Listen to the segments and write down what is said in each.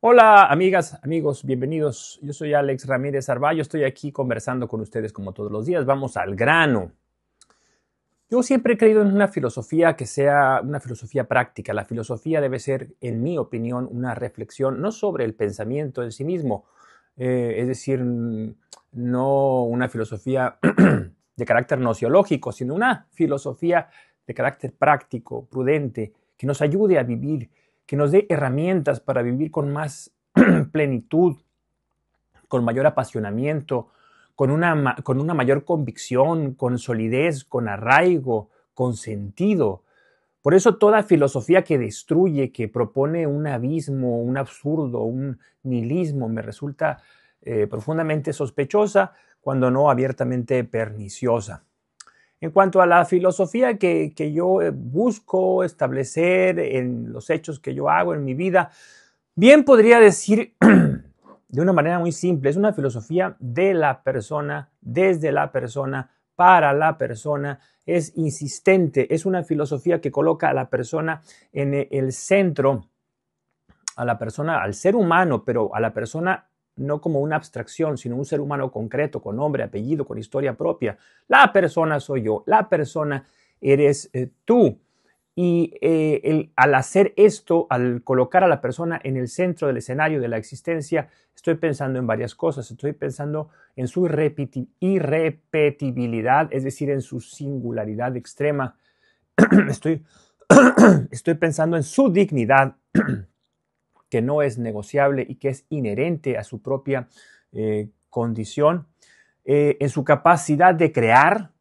Hola amigas, amigos, bienvenidos. Yo soy Alex Ramírez Arballo, estoy aquí conversando con ustedes como todos los días. Vamos al grano. Yo siempre he creído en una filosofía que sea una filosofía práctica. La filosofía debe ser, en mi opinión, una reflexión no sobre el pensamiento en sí mismo, es decir, no una filosofía de carácter nociológico, sino una filosofía de carácter práctico, prudente, que nos ayude a vivir, que nos dé herramientas para vivir con más plenitud, con mayor apasionamiento, con una mayor convicción, con solidez, con arraigo, con sentido. Por eso toda filosofía que destruye, que propone un abismo, un absurdo, un nihilismo, me resulta profundamente sospechosa, cuando no abiertamente perniciosa. En cuanto a la filosofía que yo busco establecer en los hechos que yo hago en mi vida, bien podría decir de una manera muy simple, es una filosofía de la persona, desde la persona, para la persona, es insistente, es una filosofía que coloca a la persona en el centro, a la persona, al ser humano, pero a la persona no como una abstracción, sino un ser humano concreto, con nombre, apellido, con historia propia. La persona soy yo, la persona eres tú. Y al hacer esto, al colocar a la persona en el centro del escenario de la existencia, estoy pensando en varias cosas. Estoy pensando en su irrepetibilidad, es decir, en su singularidad extrema. Estoy, estoy pensando en su dignidad, que no es negociable y que es inherente a su propia condición, en su capacidad de crear.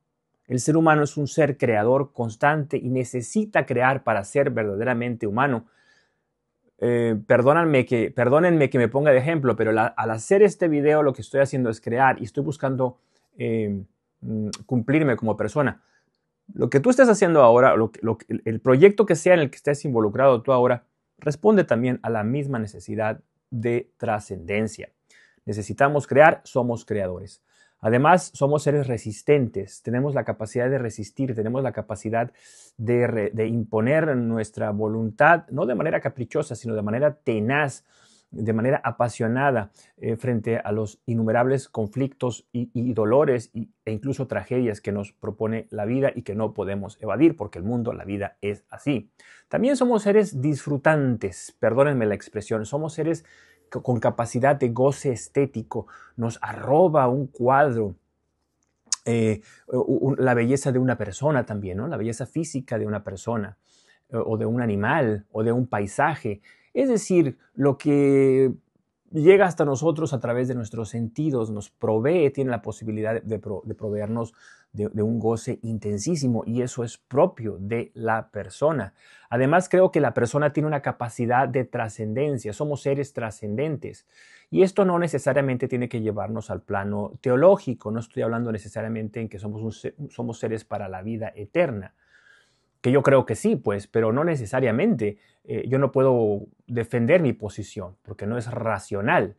El ser humano es un ser creador constante y necesita crear para ser verdaderamente humano. Perdónenme que me ponga de ejemplo, pero al hacer este video lo que estoy haciendo es crear y estoy buscando cumplirme como persona. Lo que tú estés haciendo ahora, el proyecto que sea en el que estés involucrado tú ahora, responde también a la misma necesidad de trascendencia. Necesitamos crear, somos creadores. Además, somos seres resistentes, tenemos la capacidad de resistir, tenemos la capacidad de imponer nuestra voluntad, no de manera caprichosa, sino de manera tenaz, de manera apasionada, frente a los innumerables conflictos y dolores e incluso tragedias que nos propone la vida y que no podemos evadir, porque el mundo, la vida es así. También somos seres disfrutantes, perdónenme la expresión, somos seres con capacidad de goce estético. Nos arroba un cuadro, la belleza de una persona también, ¿no? La belleza física de una persona, o de un animal, o de un paisaje. Es decir, lo que llega hasta nosotros a través de nuestros sentidos, nos provee, tiene la posibilidad de proveernos de un goce intensísimo, y eso es propio de la persona. Además, creo que la persona tiene una capacidad de trascendencia, somos seres trascendentes. Y esto no necesariamente tiene que llevarnos al plano teológico, no estoy hablando necesariamente en que somos seres para la vida eterna, que yo creo que sí, pues, pero no necesariamente. Yo no puedo defender mi posición porque no es racional.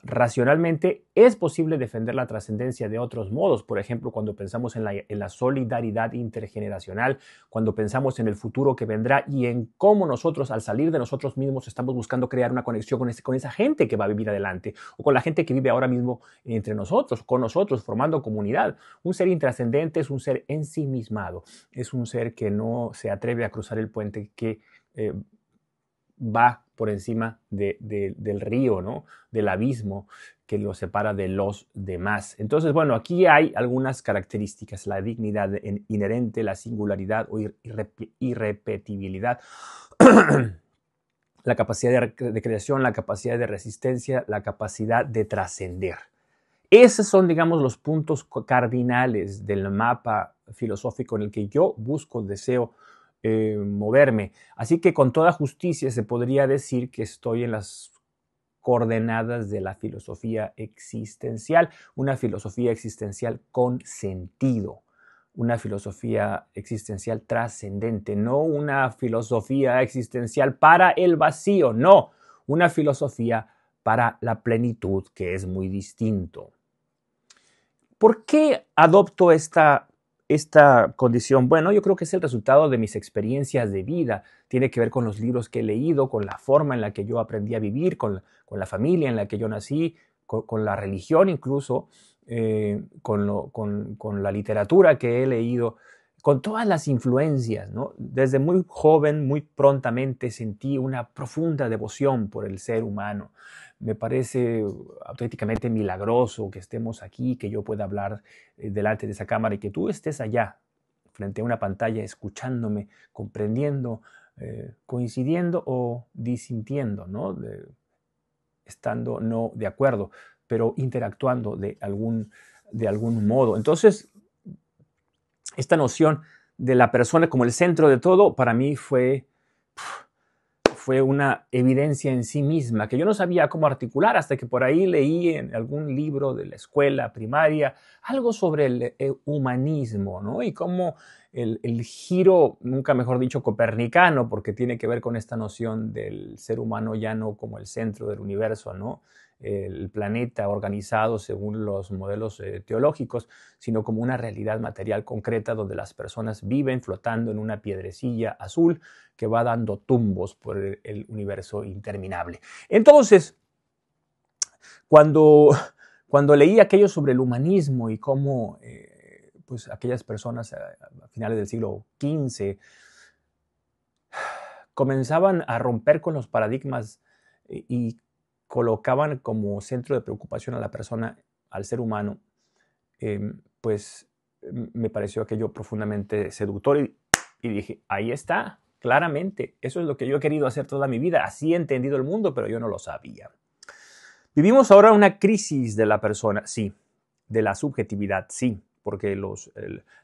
Racionalmente es posible defender la trascendencia de otros modos. Por ejemplo, cuando pensamos en la solidaridad intergeneracional, cuando pensamos en el futuro que vendrá y en cómo nosotros, al salir de nosotros mismos, estamos buscando crear una conexión con esa gente que va a vivir adelante, o con la gente que vive ahora mismo entre nosotros, con nosotros, formando comunidad. Un ser intrascendente es un ser ensimismado, es un ser que no se atreve a cruzar el puente que va por encima del río, ¿no? Del abismo que lo separa de los demás. Entonces, bueno, aquí hay algunas características: la dignidad inherente, la singularidad o irrepetibilidad, la capacidad de creación, la capacidad de resistencia, la capacidad de trascender. Esos son, digamos, los puntos cardinales del mapa filosófico en el que yo busco, deseo moverme. Así que con toda justicia se podría decir que estoy en las coordenadas de la filosofía existencial, una filosofía existencial con sentido, una filosofía existencial trascendente, no una filosofía existencial para el vacío, no, una filosofía para la plenitud, que es muy distinto. ¿Por qué adopto esta esta condición? Bueno, yo creo que es el resultado de mis experiencias de vida. Tiene que ver con los libros que he leído, con la forma en la que yo aprendí a vivir, con la familia en la que yo nací, con la religión incluso, con la literatura que he leído, con todas las influencias, ¿no? Desde muy joven, muy prontamente sentí una profunda devoción por el ser humano. Me parece auténticamente milagroso que estemos aquí, que yo pueda hablar delante de esa cámara y que tú estés allá, frente a una pantalla, escuchándome, comprendiendo, coincidiendo o disintiendo, ¿no? Estando no de acuerdo, pero interactuando de algún modo. Entonces, esta noción de la persona como el centro de todo, para mí fue una evidencia en sí misma que yo no sabía cómo articular hasta que por ahí leí en algún libro de la escuela primaria algo sobre el humanismo, ¿no? Y cómo el giro, nunca mejor dicho, copernicano, porque tiene que ver con esta noción del ser humano ya no como el centro del universo, ¿no? El planeta organizado según los modelos teológicos, sino como una realidad material concreta donde las personas viven flotando en una piedrecilla azul que va dando tumbos por el universo interminable. Entonces, cuando leí aquello sobre el humanismo y cómo pues aquellas personas a finales del siglo XV comenzaban a romper con los paradigmas y colocaban como centro de preocupación a la persona, al ser humano, pues me pareció aquello profundamente seductor y dije, ahí está, claramente, eso es lo que yo he querido hacer toda mi vida, así he entendido el mundo, pero yo no lo sabía. Vivimos ahora una crisis de la persona, sí, de la subjetividad, sí, porque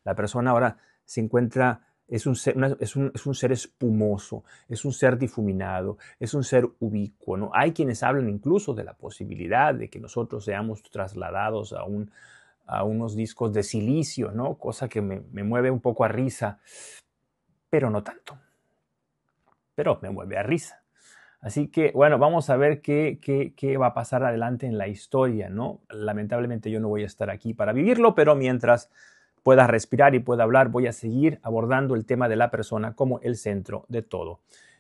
la persona ahora se encuentra, es un ser espumoso, es un ser difuminado, es un ser ubicuo, ¿no? Hay quienes hablan incluso de la posibilidad de que nosotros seamos trasladados a unos discos de silicio, ¿no? Cosa que me mueve un poco a risa, pero no tanto, pero me mueve a risa. Así que, bueno, vamos a ver qué va a pasar adelante en la historia, ¿no? Lamentablemente yo no voy a estar aquí para vivirlo, pero mientras pueda respirar y pueda hablar, voy a seguir abordando el tema de la persona como el centro de todo.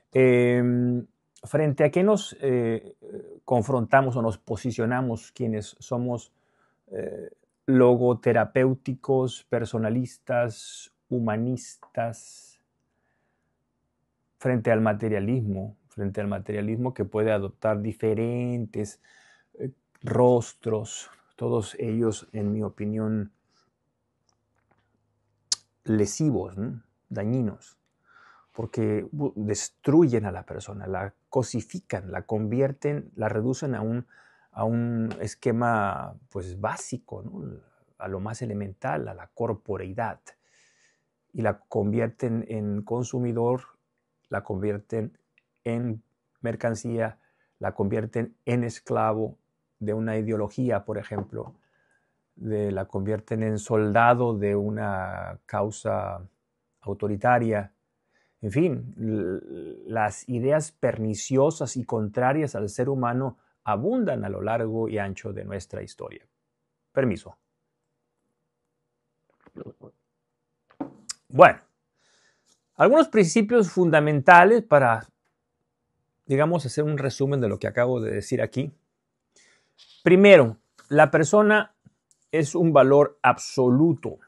Frente a qué nos confrontamos o nos posicionamos quienes somos logoterapéuticos, personalistas, humanistas, frente al materialismo que puede adoptar diferentes rostros, todos ellos, en mi opinión, lesivos, ¿no? Dañinos, porque destruyen a la persona, la cosifican, la convierten, la reducen a un esquema pues básico, ¿no? A lo más elemental, a la corporeidad, y la convierten en consumidor, la convierten en mercancía, la convierten en esclavo de una ideología, por ejemplo, la convierten en soldado de una causa autoritaria. En fin, las ideas perniciosas y contrarias al ser humano abundan a lo largo y ancho de nuestra historia. Permiso. Bueno, algunos principios fundamentales para, digamos, hacer un resumen de lo que acabo de decir aquí. Primero, la persona es un valor absoluto.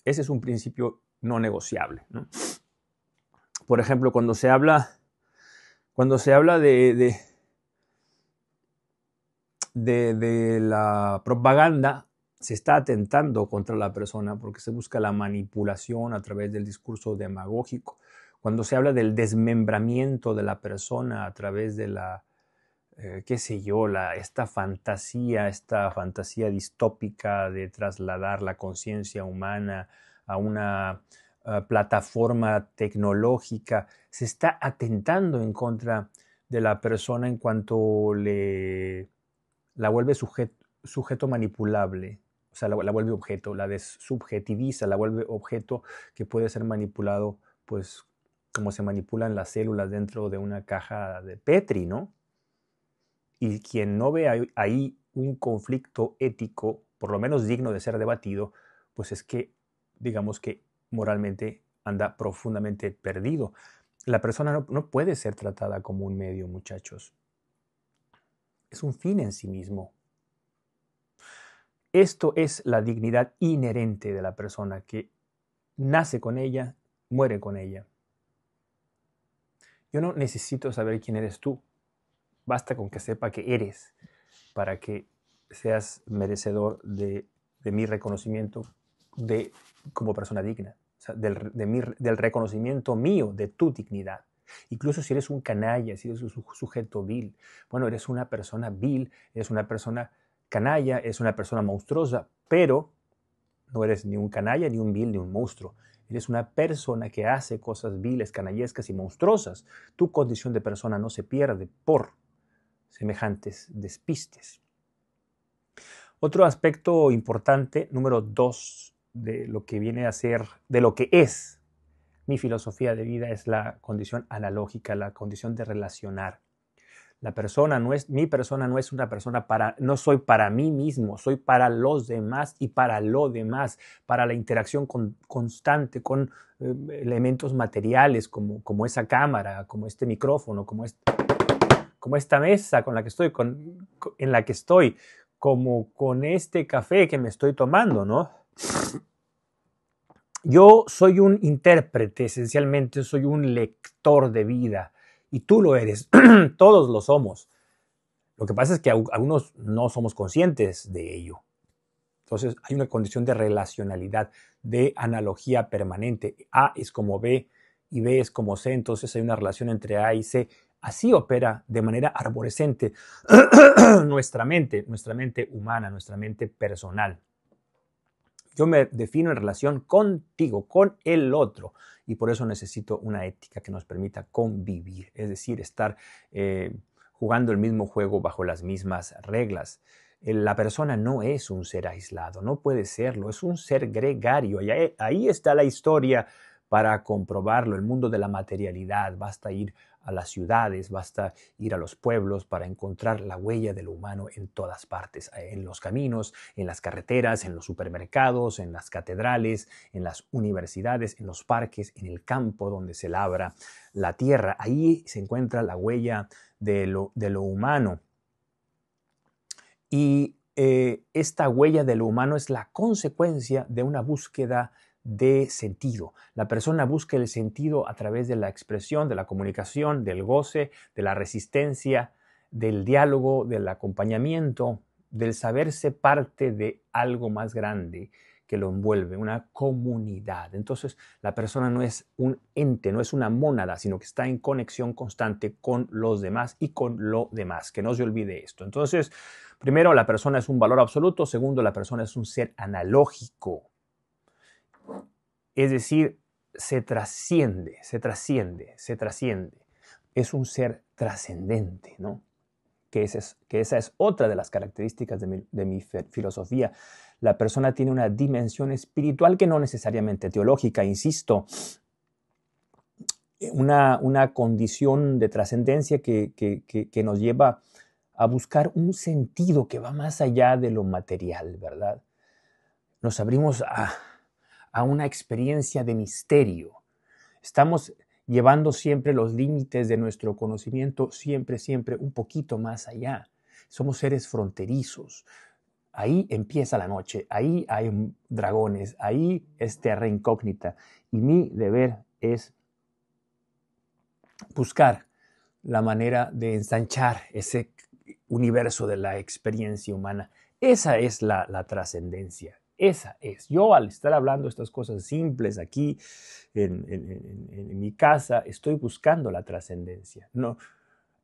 Ese es un principio no negociable, ¿no? Por ejemplo, cuando se habla de la propaganda, se está atentando contra la persona porque se busca la manipulación a través del discurso demagógico. Cuando se habla del desmembramiento de la persona a través de qué sé yo, esta fantasía distópica de trasladar la conciencia humana a una plataforma tecnológica, se está atentando en contra de la persona en cuanto la vuelve sujeto manipulable, o sea, la vuelve objeto, la desubjetiviza, la vuelve objeto que puede ser manipulado, pues, como se manipulan las células dentro de una caja de Petri, ¿no? Y quien no ve ahí un conflicto ético, por lo menos digno de ser debatido, pues es que digamos que moralmente anda profundamente perdido. La persona no puede ser tratada como un medio, muchachos. Es un fin en sí mismo. Esto es la dignidad inherente de la persona, que nace con ella, muere con ella. Yo no necesito saber quién eres tú. Basta con que sepa que eres para que seas merecedor de mi reconocimiento como persona digna, o sea, del reconocimiento mío de tu dignidad. Incluso si eres un canalla, si eres un sujeto vil, bueno, eres una persona vil, eres una persona canalla, eres una persona monstruosa, pero no eres ni un canalla, ni un vil, ni un monstruo. Eres una persona que hace cosas viles, canallescas y monstruosas. Tu condición de persona no se pierde por semejantes despistes. Otro aspecto importante, número 2, de lo que viene a ser, de lo que es mi filosofía de vida, es la condición analógica, la condición de relacionar. Mi persona no es una persona no soy para mí mismo, soy para los demás y para lo demás, para la interacción constante con elementos materiales como esa cámara, como este micrófono, como esta mesa con la que estoy, en la que estoy, como con este café que me estoy tomando, ¿no? Yo soy un intérprete, esencialmente soy un lector de vida, y tú lo eres, todos lo somos. Lo que pasa es que algunos no somos conscientes de ello. Entonces hay una condición de relacionalidad, de analogía permanente. A es como B y B es como C, entonces hay una relación entre A y C. Así opera de manera arborescente nuestra mente humana, nuestra mente personal. Yo me defino en relación contigo, con el otro, y por eso necesito una ética que nos permita convivir, es decir, estar jugando el mismo juego bajo las mismas reglas. La persona no es un ser aislado, no puede serlo, es un ser gregario. Y ahí está la historia para comprobarlo, el mundo de la materialidad. Basta ir a las ciudades, basta ir a los pueblos para encontrar la huella de lo humano en todas partes, en los caminos, en las carreteras, en los supermercados, en las catedrales, en las universidades, en los parques, en el campo donde se labra la tierra. Ahí se encuentra la huella de lo humano. Y esta huella de lo humano es la consecuencia de una búsqueda de sentido. La persona busca el sentido a través de la expresión, de la comunicación, del goce, de la resistencia, del diálogo, del acompañamiento, del saberse parte de algo más grande que lo envuelve, una comunidad. Entonces, la persona no es un ente, no es una mónada, sino que está en conexión constante con los demás y con lo demás. Que no se olvide esto. Entonces, primero, la persona es un valor absoluto. Segundo, la persona es un ser analógico. Es decir, se trasciende. Es un ser trascendente, ¿no? Que esa es otra de las características de mi filosofía. La persona tiene una dimensión espiritual que no necesariamente teológica, insisto, una condición de trascendencia que nos lleva a buscar un sentido que va más allá de lo material, ¿verdad? Nos abrimos a una experiencia de misterio. Estamos llevando siempre los límites de nuestro conocimiento, siempre un poquito más allá. Somos seres fronterizos. Ahí empieza la noche, ahí hay dragones, ahí es terra incógnita. Y mi deber es buscar la manera de ensanchar ese universo de la experiencia humana. Esa es la trascendencia. Esa es. Yo, al estar hablando estas cosas simples aquí en mi casa, estoy buscando la trascendencia. No,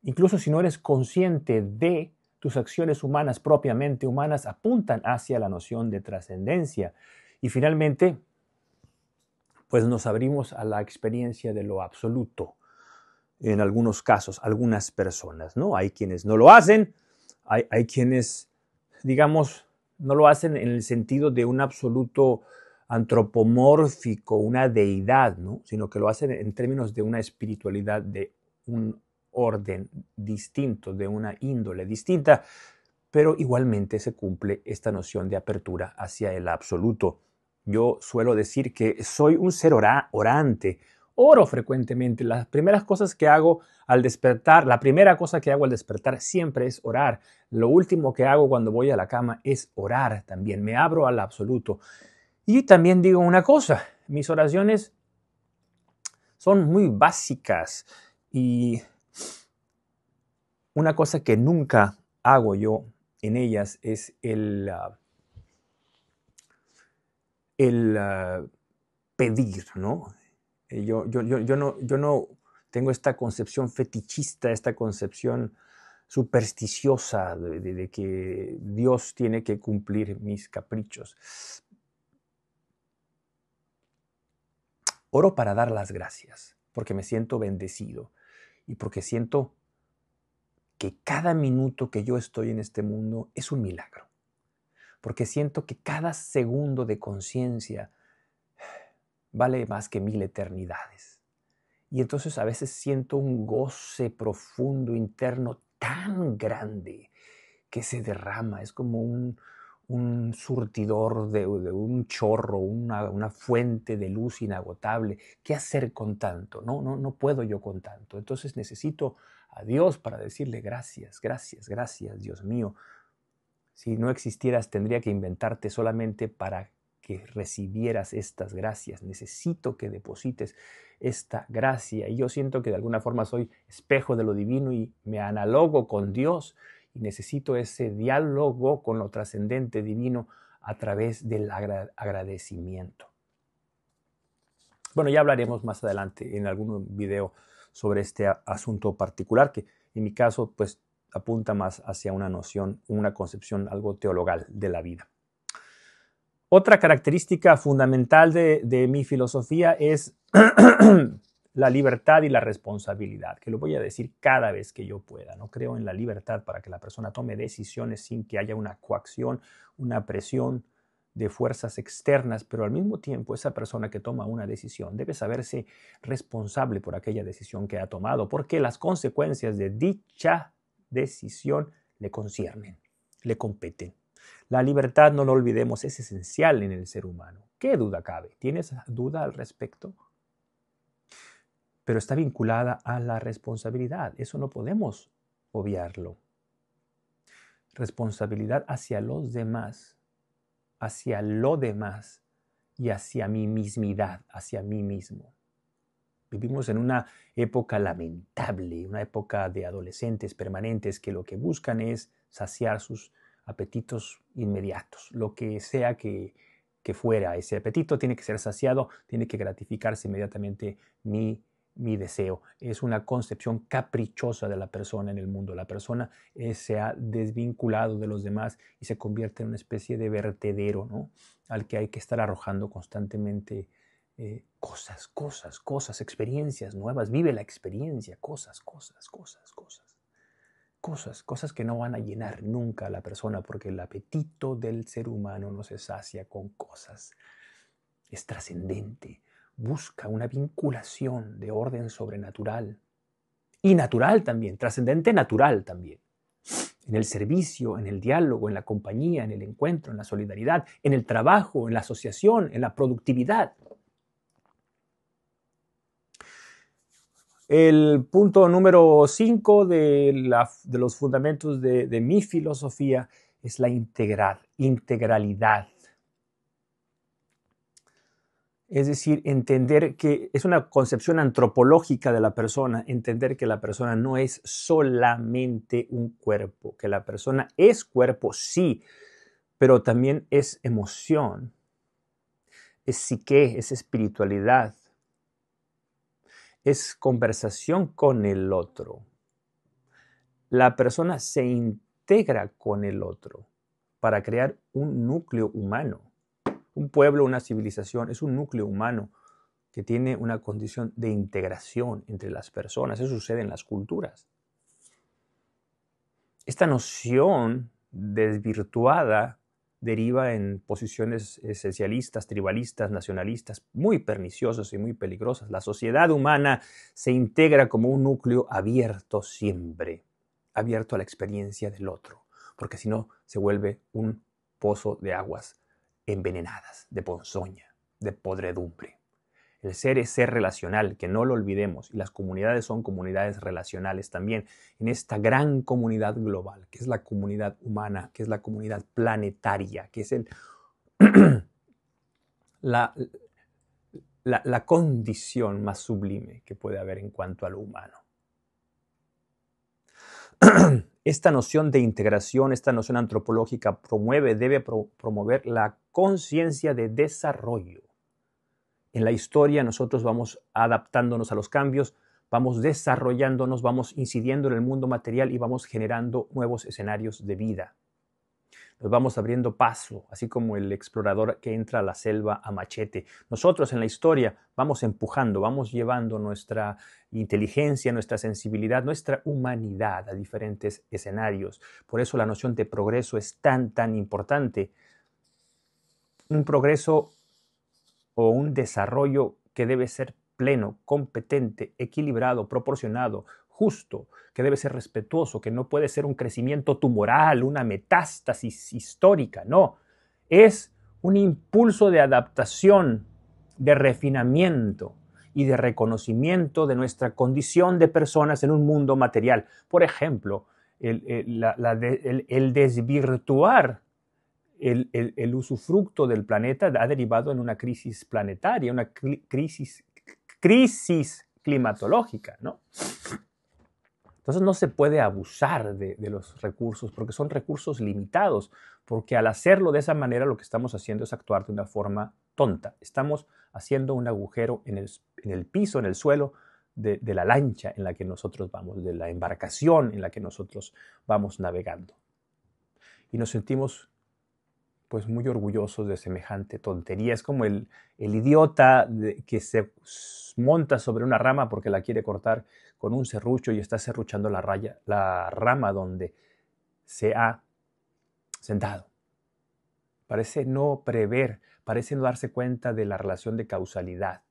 incluso si no eres consciente de tus acciones humanas, propiamente humanas, apuntan hacia la noción de trascendencia. Y finalmente, pues nos abrimos a la experiencia de lo absoluto. En algunos casos, algunas personas, ¿no? Hay quienes no lo hacen, hay quienes, digamos, no lo hacen en el sentido de un absoluto antropomórfico, una deidad, ¿no? Sino que lo hacen en términos de una espiritualidad, de un orden distinto, de una índole distinta, pero igualmente se cumple esta noción de apertura hacia el absoluto. Yo suelo decir que soy un ser orante. Oro frecuentemente. Las primeras cosas que hago al despertar, la primera cosa que hago al despertar siempre es orar. Lo último que hago cuando voy a la cama es orar también. Me abro al absoluto. Y también digo una cosa, mis oraciones son muy básicas y una cosa que nunca hago yo en ellas es el pedir, ¿no? Yo no tengo esta concepción fetichista, esta concepción supersticiosa de que Dios tiene que cumplir mis caprichos. Oro para dar las gracias, porque me siento bendecido y porque siento que cada minuto que yo estoy en este mundo es un milagro, porque siento que cada segundo de conciencia vale más que 1000 eternidades. Y entonces a veces siento un goce profundo interno tan grande que se derrama. Es como un surtidor de un chorro, una fuente de luz inagotable. ¿Qué hacer con tanto? No puedo yo con tanto. Entonces necesito a Dios para decirle gracias, gracias, gracias, Dios mío. Si no existieras, tendría que inventarte solamente para que recibieras estas gracias. Necesito que deposites esta gracia. Y yo siento que de alguna forma soy espejo de lo divino y me analogo con Dios. Y necesito ese diálogo con lo trascendente divino a través del agradecimiento. Bueno, ya hablaremos más adelante en algún video sobre este asunto particular, que en mi caso, pues, apunta más hacia una noción, una concepción algo teologal de la vida. Otra característica fundamental de mi filosofía es la libertad y la responsabilidad, que lo voy a decir cada vez que yo pueda. No creo en la libertad para que la persona tome decisiones sin que haya una coacción, una presión de fuerzas externas, pero al mismo tiempo esa persona que toma una decisión debe saberse responsable por aquella decisión que ha tomado, porque las consecuencias de dicha decisión le conciernen, le competen. La libertad, no lo olvidemos, es esencial en el ser humano. ¿Qué duda cabe? ¿Tienes duda al respecto? Pero está vinculada a la responsabilidad. Eso no podemos obviarlo. Responsabilidad hacia los demás, hacia lo demás y hacia mi mismidad, hacia mí mismo. Vivimos en una época lamentable, una época de adolescentes permanentes que lo que buscan es saciar sus apetitos inmediatos, lo que sea que fuera. Ese apetito tiene que ser saciado, tiene que gratificarse inmediatamente mi deseo. Es una concepción caprichosa de la persona en el mundo. La persona se ha desvinculado de los demás y se convierte en una especie de vertedero, ¿no?, al que hay que estar arrojando constantemente cosas, experiencias nuevas. Vive la experiencia, cosas que no van a llenar nunca a la persona, porque el apetito del ser humano no se sacia con cosas. Es trascendente, busca una vinculación de orden sobrenatural y natural también, trascendente natural también. En el servicio, en el diálogo, en la compañía, en el encuentro, en la solidaridad, en el trabajo, en la asociación, en la productividad. El punto número 5 de los fundamentos de mi filosofía es la integralidad. Es decir, entender que es una concepción antropológica de la persona, entender que la persona no es solamente un cuerpo, que la persona es cuerpo, sí, pero también es emoción, es psique, es espiritualidad, es conversación con el otro. La persona se integra con el otro para crear un núcleo humano. Un pueblo, una civilización, es un núcleo humano que tiene una condición de integración entre las personas. Eso sucede en las culturas. Esta noción desvirtuada deriva en posiciones esencialistas, tribalistas, nacionalistas, muy perniciosas y muy peligrosas. La sociedad humana se integra como un núcleo abierto siempre, abierto a la experiencia del otro, porque si no se vuelve un pozo de aguas envenenadas de ponzoña, de podredumbre. El ser es ser relacional, que no lo olvidemos, y las comunidades son comunidades relacionales también, en esta gran comunidad global, que es la comunidad humana, que es la comunidad planetaria, que es la condición más sublime que puede haber en cuanto a lo humano. Esta noción de integración, esta noción antropológica debe promover la conciencia de desarrollo. En la historia nosotros vamos adaptándonos a los cambios, vamos desarrollándonos, vamos incidiendo en el mundo material y vamos generando nuevos escenarios de vida. Nos vamos abriendo paso, así como el explorador que entra a la selva a machete. Nosotros en la historia vamos empujando, vamos llevando nuestra inteligencia, nuestra sensibilidad, nuestra humanidad a diferentes escenarios. Por eso la noción de progreso es tan importante. Un progreso o un desarrollo que debe ser pleno, competente, equilibrado, proporcionado, justo, que debe ser respetuoso, que no puede ser un crecimiento tumoral, una metástasis histórica, no. Es un impulso de adaptación, de refinamiento y de reconocimiento de nuestra condición de personas en un mundo material. Por ejemplo, el desvirtuar el usufructo del planeta ha derivado en una crisis planetaria, una crisis climatológica, ¿no? Entonces no se puede abusar de los recursos porque son recursos limitados, porque al hacerlo de esa manera lo que estamos haciendo es actuar de una forma tonta. Estamos haciendo un agujero en el piso, en el suelo de la lancha en la que nosotros vamos, de la embarcación en la que nosotros vamos navegando. Y nos sentimos pues muy orgullosos de semejante tontería. Es como el idiota que se monta sobre una rama porque la quiere cortar con un serrucho y está serruchando la rama donde se ha sentado. Parece no prever, parece no darse cuenta de la relación de causalidad.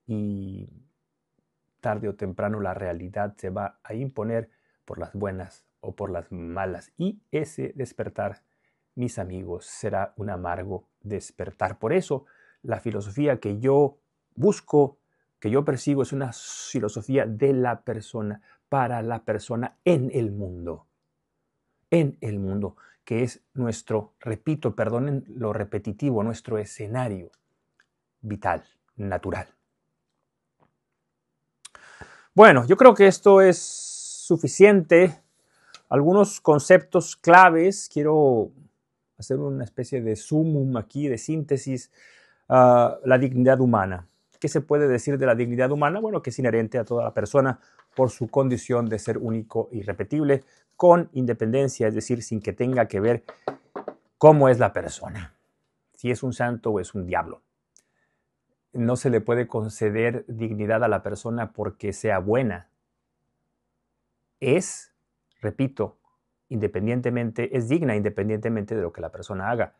Y tarde o temprano la realidad se va a imponer por las buenas o por las malas. Y ese despertar, mis amigos, será un amargo despertar. Por eso, la filosofía que yo busco, que yo persigo, es una filosofía de la persona, para la persona en el mundo, que es nuestro, repito, perdonen lo repetitivo, nuestro escenario vital, natural. Bueno, yo creo que esto es suficiente. Algunos conceptos claves, quiero hacer una especie de sumum aquí, de síntesis, la dignidad humana. ¿Qué se puede decir de la dignidad humana? Bueno, que es inherente a toda la persona por su condición de ser único e irrepetible, con independencia, es decir, sin que tenga que ver cómo es la persona, si es un santo o es un diablo. No se le puede conceder dignidad a la persona porque sea buena. Es, repito, es digna independientemente de lo que la persona haga.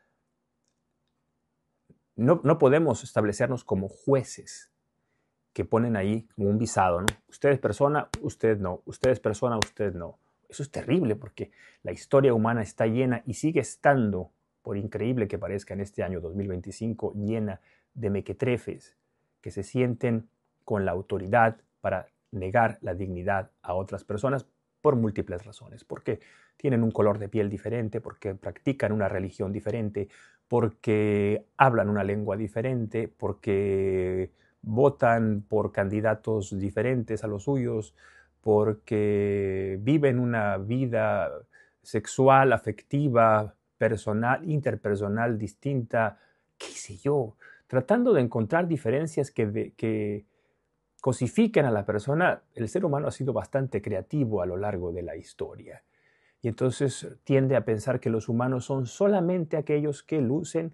No podemos establecernos como jueces que ponen ahí como un visado, ¿no? Usted es persona, usted no. Usted es persona, usted no. Eso es terrible porque la historia humana está llena y sigue estando, por increíble que parezca en este año 2025, llena de mequetrefes que se sienten con la autoridad para negar la dignidad a otras personas por múltiples razones, porque tienen un color de piel diferente, porque practican una religión diferente, porque hablan una lengua diferente, porque votan por candidatos diferentes a los suyos, porque viven una vida sexual, afectiva, personal, interpersonal distinta, qué sé yo, tratando de encontrar diferencias que cosifiquen a la persona. El ser humano ha sido bastante creativo a lo largo de la historia. Y entonces tiende a pensar que los humanos son solamente aquellos que lucen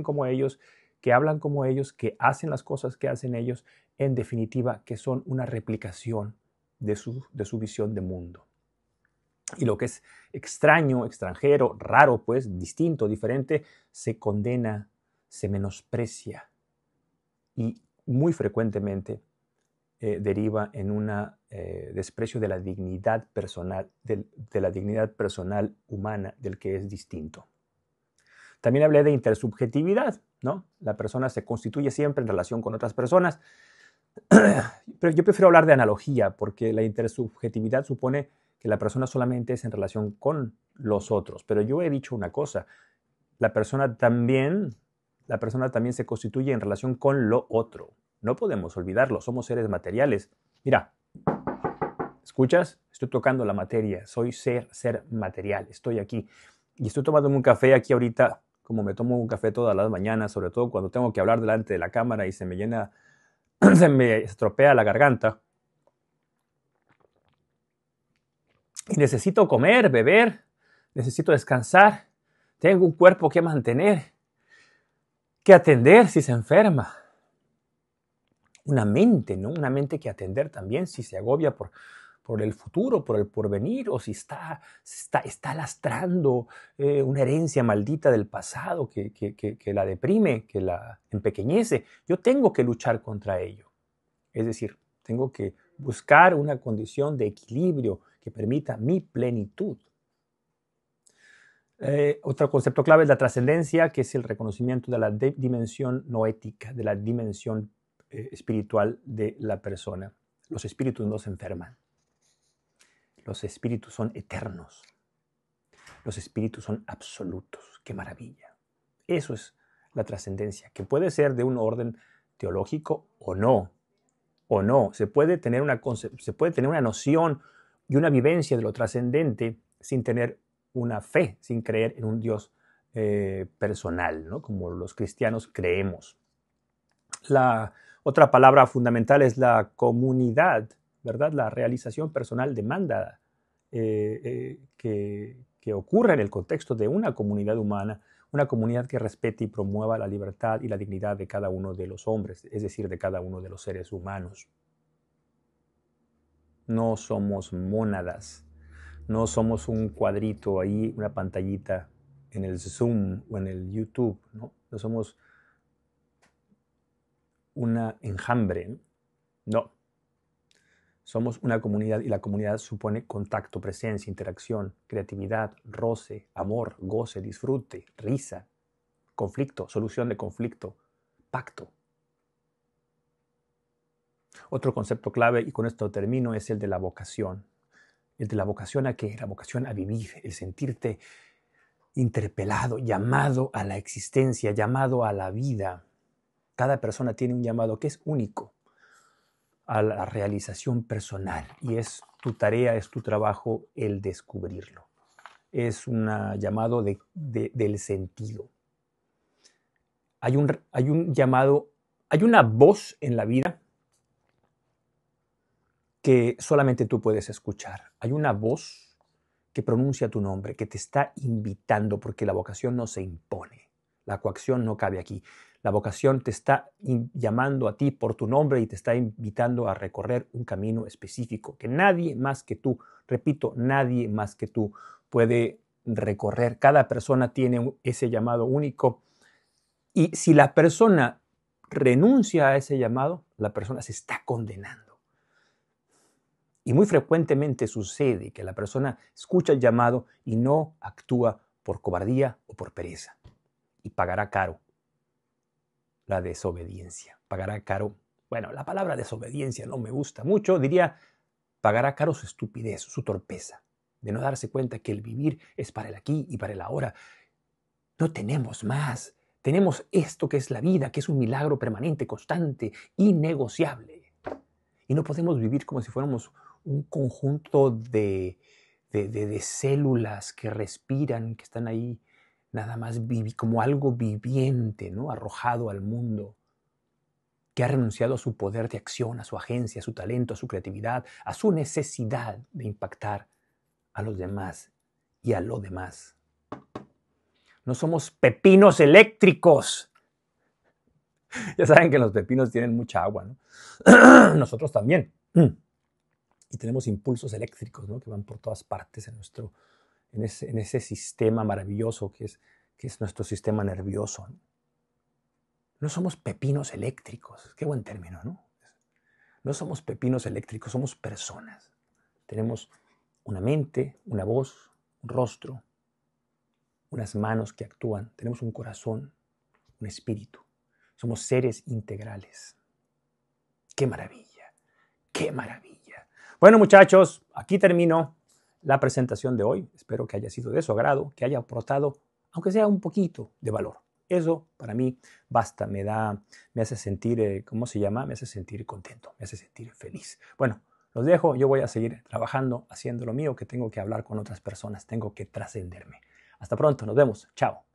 como ellos, que hablan como ellos, que hacen las cosas que hacen ellos, en definitiva, que son una replicación de su visión de mundo. Y lo que es extraño, extranjero, raro, pues, distinto, diferente, se condena, se menosprecia y muy frecuentemente deriva en un desprecio de la dignidad personal, de la dignidad personal humana del que es distinto. También hablé de intersubjetividad, ¿no? La persona se constituye siempre en relación con otras personas. Pero yo prefiero hablar de analogía, porque la intersubjetividad supone que la persona solamente es en relación con los otros. Pero yo he dicho una cosa, la persona también se constituye en relación con lo otro. No podemos olvidarlo, somos seres materiales. Mira, ¿escuchas? Estoy tocando la materia, soy ser material, estoy aquí. Y estoy tomándome un café aquí ahorita, como me tomo un café todas las mañanas, sobre todo cuando tengo que hablar delante de la cámara y se me llena, se me estropea la garganta. Y necesito comer, beber, necesito descansar, tengo un cuerpo que mantener, que atender si se enferma. Una mente, ¿no? Una mente que atender también si se agobia por el futuro, por el porvenir, o si está lastrando una herencia maldita del pasado que la deprime, que la empequeñece. Yo tengo que luchar contra ello. Es decir, tengo que buscar una condición de equilibrio que permita mi plenitud. Otro concepto clave es la trascendencia, que es el reconocimiento de la dimensión noética, de la dimensión espiritual de la persona. Los espíritus no se enferman. Los espíritus son eternos. Los espíritus son absolutos. ¡Qué maravilla! Eso es la trascendencia, que puede ser de un orden teológico o no. O no. Se puede tener una noción y una vivencia de lo trascendente sin tener una fe, sin creer en un Dios personal, ¿no? Como los cristianos creemos. La otra palabra fundamental es la comunidad, ¿verdad? La realización personal demanda que ocurra en el contexto de una comunidad humana, una comunidad que respete y promueva la libertad y la dignidad de cada uno de los hombres, es decir, de cada uno de los seres humanos. No somos mónadas, no somos un cuadrito ahí, una pantallita en el Zoom o en el YouTube, ¿no? No somos una enjambre, no. Somos una comunidad y la comunidad supone contacto, presencia, interacción, creatividad, roce, amor, goce, disfrute, risa, conflicto, solución de conflicto, pacto. Otro concepto clave, y con esto termino, es el de la vocación. ¿El de la vocación a qué? La vocación a vivir, el sentirte interpelado, llamado a la existencia, llamado a la vida. Cada persona tiene un llamado que es único a la realización personal y es tu tarea, es tu trabajo el descubrirlo. Es un llamado del sentido. Hay un llamado, hay una voz en la vida que solamente tú puedes escuchar. Hay una voz que pronuncia tu nombre, que te está invitando, porque la vocación no se impone. La coacción no cabe aquí. La vocación te está llamando a ti por tu nombre y te está invitando a recorrer un camino específico que nadie más que tú, repito, nadie más que tú puede recorrer. Cada persona tiene ese llamado único y si la persona renuncia a ese llamado, la persona se está condenando. Y muy frecuentemente sucede que la persona escucha el llamado y no actúa por cobardía o por pereza. Y pagará caro la desobediencia. Pagará caro, bueno, la palabra desobediencia no me gusta mucho, diría, pagará caro su estupidez, su torpeza, de no darse cuenta que el vivir es para el aquí y para el ahora. No tenemos más. Tenemos esto que es la vida, que es un milagro permanente, constante, innegociable. Y no podemos vivir como si fuéramos un conjunto de células que respiran, que están ahí nada más como algo viviente, ¿no? Arrojado al mundo, que ha renunciado a su poder de acción, a su agencia, a su talento, a su creatividad, a su necesidad de impactar a los demás y a lo demás. No somos pepinos eléctricos. Ya saben que los pepinos tienen mucha agua, ¿no? Nosotros también. Y tenemos impulsos eléctricos, ¿no? Que van por todas partes en ese sistema maravilloso que es nuestro sistema nervioso, ¿no? No somos pepinos eléctricos. Qué buen término, ¿no? No somos pepinos eléctricos, somos personas. Tenemos una mente, una voz, un rostro, unas manos que actúan, tenemos un corazón, un espíritu. Somos seres integrales. ¡Qué maravilla! ¡Qué maravilla! Bueno, muchachos, aquí termino la presentación de hoy. Espero que haya sido de su agrado, que haya aportado, aunque sea un poquito de valor. Eso para mí basta, me hace sentir, ¿cómo se llama? Me hace sentir contento, me hace sentir feliz. Bueno, los dejo, yo voy a seguir trabajando, haciendo lo mío, que tengo que hablar con otras personas, tengo que trascenderme. Hasta pronto, nos vemos, chao.